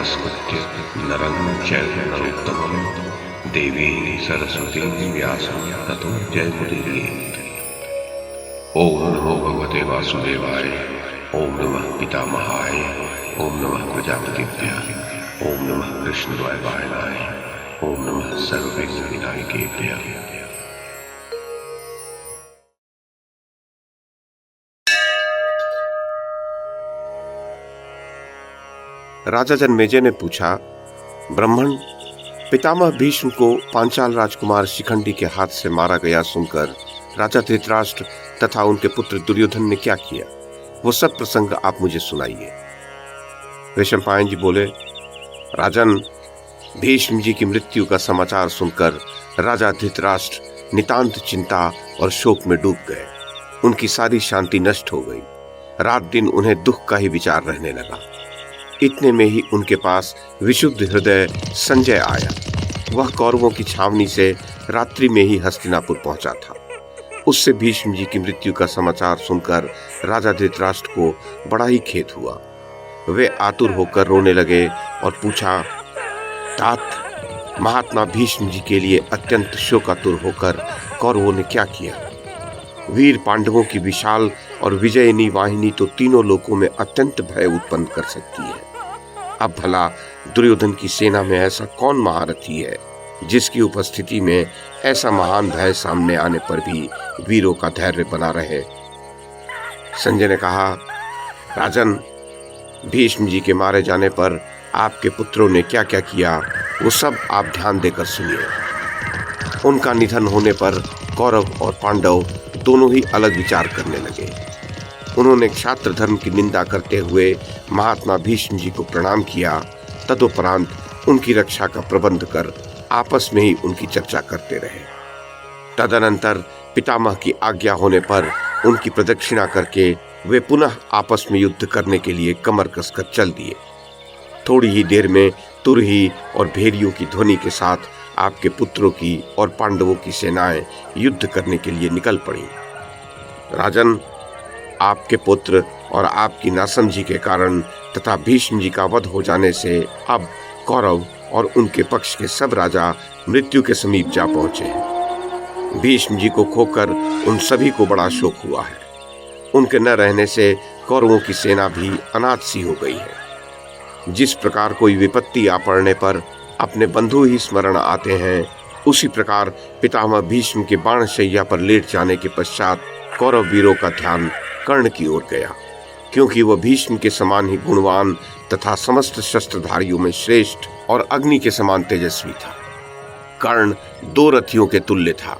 नमस्कृत्य नरं चैव नरोत्तमं देवीं सरस्वतीं व्यासं ततो जयमुदीरयेत्। ओम नमो भगवते वासुदेवाय, ओम नमः पितामहाय, ओम नमः प्रजापतिभ्यः, ओम नमः कृष्णद्वैपायनाय, ओम नमः सर्वविघ्नविनायकेभ्यः। राजा जन्मेजय ने पूछा, ब्राह्मण, पितामह भीष्म को पांचाल राजकुमार शिखंडी के हाथ से मारा गया सुनकर राजा धृतराष्ट्र तथा उनके पुत्र दुर्योधन ने क्या किया, वो सब प्रसंग आप मुझे सुनाइए। वैशंपायन जी बोले, राजन, भीष्म जी की मृत्यु का समाचार सुनकर राजा धृतराष्ट्र नितांत चिंता और शोक में डूब गए। उनकी सारी शांति नष्ट हो गई। रात दिन उन्हें दुख का ही विचार रहने लगा। इतने में ही उनके पास विशुद्ध हृदय संजय आया। वह कौरवों की छावनी से रात्रि में ही हस्तिनापुर पहुंचा था। उससे भीष्म जी की मृत्यु का समाचार सुनकर राजा धृतराष्ट्र को बड़ा ही खेद हुआ। वे आतुर होकर रोने लगे और पूछा, तात, महात्मा भीष्म जी के लिए अत्यंत शोकातुर होकर कौरवों ने क्या किया? वीर पांडवों की विशाल और विजयनी वाहिनी तो तीनों लोकों में अत्यंत भय उत्पन्न कर सकती है। अब भला दुर्योधन की सेना में ऐसा कौन महारथी है जिसकी उपस्थिति में ऐसा महान भय सामने आने पर भी वीरों का धैर्य बना रहे? संजय ने कहा, राजन, भीष्म जी के मारे जाने पर आपके पुत्रों ने क्या क्या किया वो सब आप ध्यान देकर सुनिए। उनका निधन होने पर कौरव और पांडव दोनों ही अलग विचार करने लगे। उन्होंने क्षात्र धर्म की निंदा करते हुए महात्मा भीष्म जी को प्रणाम किया। तदुपरांत उनकी रक्षा का प्रबंध कर आपस में ही उनकी चर्चा करते रहे। तदनंतर पितामह की आज्ञा होने पर उनकी प्रदक्षिणा करके वे पुनः आपस में युद्ध करने के लिए कमर कसकर चल दिए। थोड़ी ही देर में तुरही और भेरियों की ध्वनि के साथ आपके पुत्रों की और पांडवों की सेनाएं युद्ध करने के लिए निकल पड़ी। राजन, आपके पुत्र और आपकी नासमझी के कारण तथा भीष्म जी का वध हो जाने से अब कौरव और उनके पक्ष के सब राजा मृत्यु के समीप जा पहुंचे हैं। भीष्म जी को खोकर उन सभी को बड़ा शोक हुआ है। उनके न रहने से कौरवों की सेना भी अनाथ सी हो गई है। जिस प्रकार कोई विपत्ति आ पड़ने पर अपने बंधु ही स्मरण आते हैं, उसी प्रकार पितामह भीष्म के बाणशैया पर लेट जाने के पश्चात कौरव वीरों का ध्यान कर्ण की ओर गया, क्योंकि वह भीष्म के समान ही गुणवान तथा समस्त शस्त्रधारियों में श्रेष्ठ और अग्नि के समान तेजस्वी था। कर्ण 2 रथियों के तुल्य था,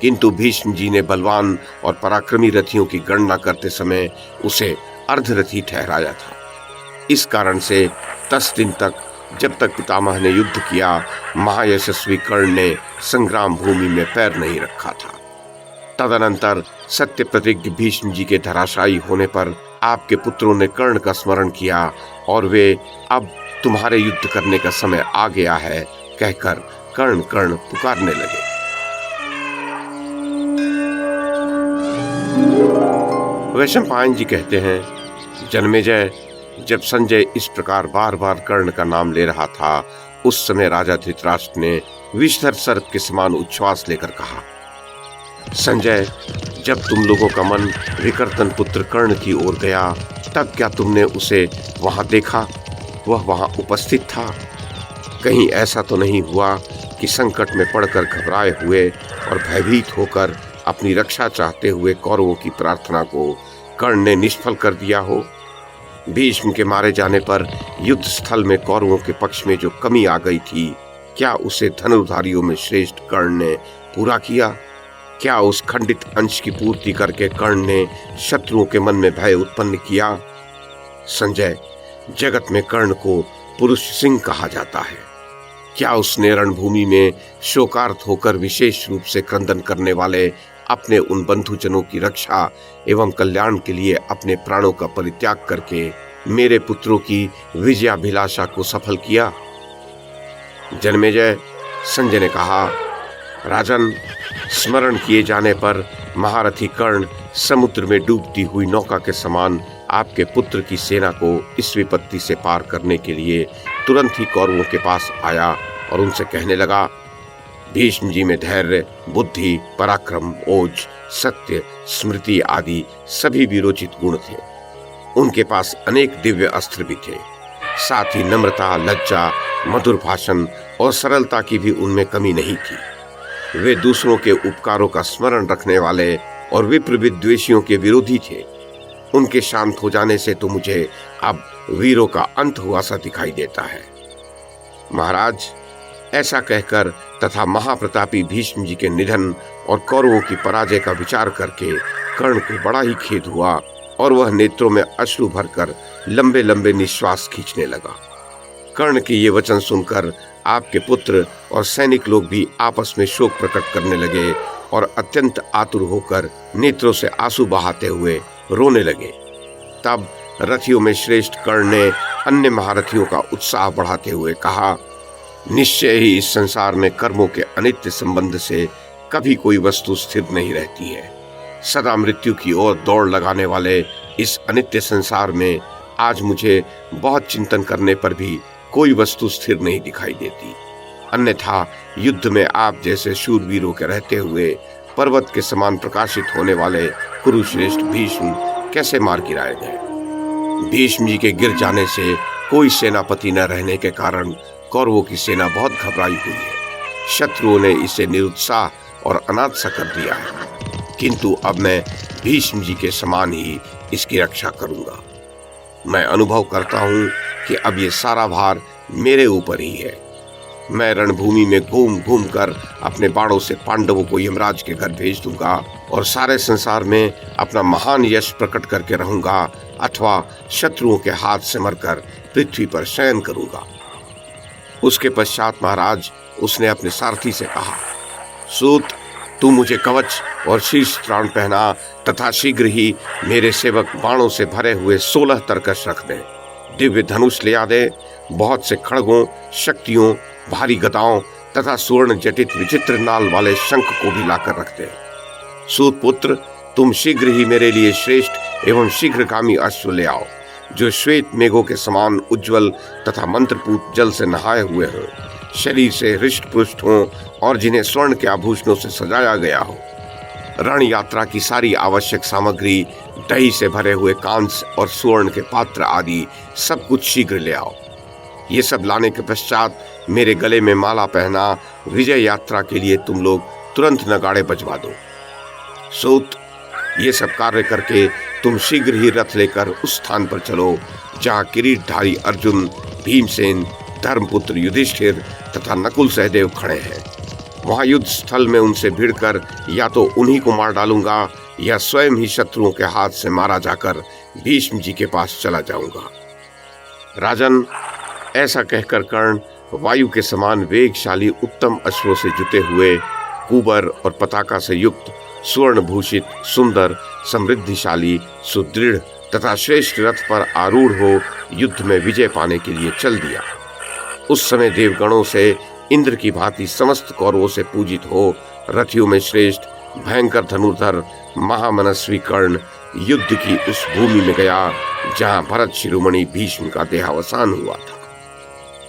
किंतु भीष्म जी ने बलवान और पराक्रमी रथियों की गणना करते समय उसे अर्धरथी ठहराया था। इस कारण से 10 दिन तक, जब तक पितामह ने युद्ध किया, महायशस्वी कर्ण ने संग्राम भूमि में पैर नहीं रखा था। तदनंतर सत्य प्रतिज्ञ भीष्म जी के धराशायी होने पर आपके पुत्रों ने कर्ण का स्मरण किया और वे अब तुम्हारे युद्ध करने का समय आ गया है कहकर कर्ण कर्ण पुकारने लगे। वैशंपायन जी कहते हैं, जन्मेजय, जब संजय इस प्रकार बार बार कर्ण का नाम ले रहा था, उस समय राजा धृतराष्ट्र ने विषधर सर्प के समान उच्छ्वास लेकर कहा, संजय, जब तुम लोगों का मन विकर्तन पुत्र कर्ण की ओर गया, तब क्या तुमने उसे वहां देखा? वह वहां उपस्थित था? कहीं ऐसा तो नहीं हुआ कि संकट में पड़कर घबराए हुए और भयभीत होकर अपनी रक्षा चाहते हुए कौरवों की प्रार्थना को कर्ण ने निष्फल कर दिया हो? भीष्म के मारे जाने पर युद्ध स्थल में कौरवों के पक्ष में जो कमी आ गई थी, क्या उसे धनुर्धारियों में श्रेष्ठ कर्ण ने पूरा किया? क्या उस खंडित अंश की पूर्ति करके कर्ण ने शत्रुओं के मन में भय उत्पन्न किया? संजय, जगत में कर्ण को पुरुष सिंह कहा जाता है। क्या उसने रणभूमि में शोकार्त होकर विशेष रूप से क्रंदन करने वाले अपने उन बंधुजनों की रक्षा एवं कल्याण के लिए अपने प्राणों का परित्याग करके मेरे पुत्रों की विजयाभिलाषा को सफल किया? जन्मेजय, संजय ने कहा, राजन, स्मरण किए जाने पर महारथी कर्ण समुद्र में डूबती हुई नौका के समान आपके पुत्र की सेना को इस विपत्ति से पार करने के लिए तुरंत ही कौरवों के पास आया और उनसे कहने लगा, भीष्म जी में धैर्य, बुद्धि, पराक्रम, ओज, सत्य, स्मृति आदि सभी वीरोचित गुण थे। उनके पास अनेक दिव्य अस्त्र भी थे। साथ ही नम्रता, लज्जा, मधुर भाषण और सरलता की भी उनमें कमी नहीं थी। वे दूसरों के उपकारों का स्मरण रखने वाले और विप्र विद्वेषियों के विरोधी थे। उनके शांत हो जाने से तो मुझे अब वीरों का अंत हुआ सा दिखाई देता है। महाराज, ऐसा कहकर तथा महाप्रतापी भीष्म जी के निधन और कौरवों की पराजय का विचार करके कर्ण को बड़ा ही खेद हुआ और वह नेत्रों में अश्रु भरकर लंबे लंबे निश्वास खींचने लगा। कर्ण के ये वचन सुनकर आपके पुत्र और सैनिक लोग भी आपस में शोक प्रकट करने लगे और अत्यंत आतुर होकर नेत्रों से आंसू बहाते हुए रोने लगे। तब रथियों में श्रेष्ठ कर्ण ने अन्य महारथियों का उत्साह बढ़ाते हुए कहा, निश्चय ही इस संसार में कर्मों के अनित्य संबंध से कभी कोई वस्तु स्थिर नहीं रहती है। सदा मृत्यु की ओर दौड़ लगाने वाले इस अनित्य संसार में आज मुझे बहुत चिंतन करने पर भी कोई वस्तु स्थिर नहीं दिखाई देती। अन्यथा युद्ध में आप जैसे शूरवीरों के रहते हुए पर्वत के समान प्रकाशित होने वाले कुरुश्रेष्ठ भीष्म कैसे मार गिराए गए। भीष्म जी के गिर जाने से कोई सेनापति न रहने के कारण कौरवों की सेना बहुत घबराई हुई है। शत्रुओं ने इसे निरुत्साह और अनाथ सा कर दिया है, किंतु अब मैं भीष्म जी के समान ही इसकी रक्षा करूंगा। मैं अनुभव करता हूं कि अब ये सारा भार मेरे ऊपर ही है। मैं रणभूमि में घूम घूम कर अपने बाणों से पांडवों को यमराज के घर भेज दूंगा और सारे संसार में अपना महान यश प्रकट करके रहूंगा, अथवा शत्रुओं के हाथ से मरकर पृथ्वी पर शयन करूंगा। उसके पश्चात महाराज, उसने अपने सारथी से कहा, सूत, तू मुझे कवच और शीर्ष त्राण पहना तथा शीघ्र ही मेरे सेवक बाणों से भरे हुए 16 तरकश रख दे। दिव्य धनुष ले आ दे। बहुत से खड़गों, शक्तियों, भारी गदाओं तथा सुवर्ण जटित विचित्र नाल वाले शंख को भी लाकर रख दे। सूत पुत्र, तुम शीघ्र ही मेरे लिए श्रेष्ठ एवं शीघ्रगामी अश्व ले आओ, जो श्वेत मेघों के समान उज्जवल तथा मंत्रपूत जल से नहाए हुए हो, शरीर से हृष्ट पुष्ट हो और जिन्हें स्वर्ण के आभूषणों से सजाया गया हो। रण यात्रा की सारी आवश्यक सामग्री, दही से भरे हुए कांस और सुवर्ण के पात्र आदि सब कुछ शीघ्र ले आओ। ये सब लाने के पश्चात मेरे गले में माला पहना विजय यात्रा के लिए तुम लोग तुरंत नगाड़े बजवा दो। सूत, ये सब कार्य करके तुम शीघ्र ही रथ लेकर उस स्थान पर चलो जहाँ किरीटधारी अर्जुन, भीमसेन, धर्मपुत्र युधिष्ठिर तथा नकुल सहदेव खड़े हैं। वहां युद्ध स्थल में उनसे भिड़कर या तो उन्हीं को मार डालूंगा या स्वयं ही शत्रुओं के हाथ से मारा जाकर भीष्म जी के पास चला जाऊंगा। राजन, ऐसा कहकर कर्ण वायु के समान वेगशाली उत्तम अश्वों से जुते हुए, कुबर और पताका से युक्त, स्वर्ण भूषित, सुंदर, समृद्धिशाली, सुदृढ़ तथा श्रेष्ठ रथ पर आरूढ़ हो युद्ध में विजय पाने के लिए चल दिया। उस समय देवगणों से इंद्र की भांति समस्त कौरवों से पूजित हो रथियों में श्रेष्ठ भयंकर धनुर्धर महामनस्वी कर्ण युद्ध की उस भूमि में गया जहां भरत शिरोमणि भीष्म का देहावसान हुआ था।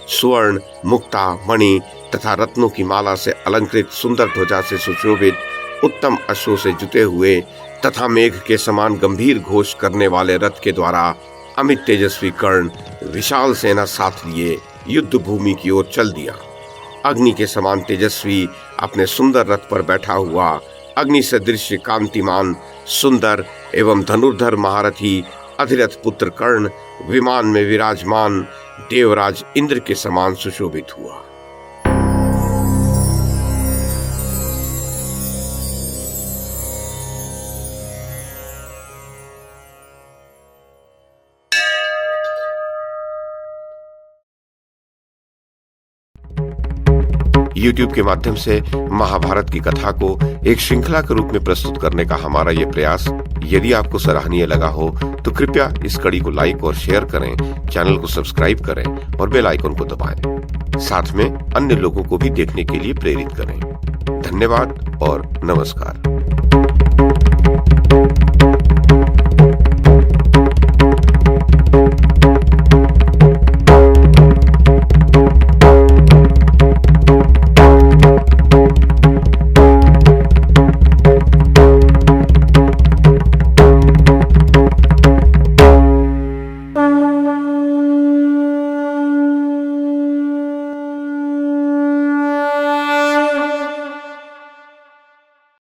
स्वर्ण, मुक्ता, मणि तथा रत्नों की माला से अलंकृत सुंदर ध्वजा से सुशोभित उत्तम अश्वों से जुते हुए तथा मेघ के समान गंभीर घोष करने वाले रथ के द्वारा अमित तेजस्वी कर्ण विशाल सेना साथ लिए युद्ध भूमि की ओर चल दिया। अग्नि के समान तेजस्वी अपने सुंदर रथ पर बैठा हुआ अग्नि सदृश कांतिमान सुंदर एवं धनुर्धर महारथी अधिरथ पुत्र कर्ण विमान में विराजमान देवराज इंद्र के समान सुशोभित हुआ। YouTube के माध्यम से महाभारत की कथा को एक श्रृंखला के रूप में प्रस्तुत करने का हमारा ये प्रयास यदि आपको सराहनीय लगा हो तो कृपया इस कड़ी को लाइक और शेयर करें, चैनल को सब्सक्राइब करें और बेल आइकन को दबाएं। साथ में अन्य लोगों को भी देखने के लिए प्रेरित करें। धन्यवाद और नमस्कार।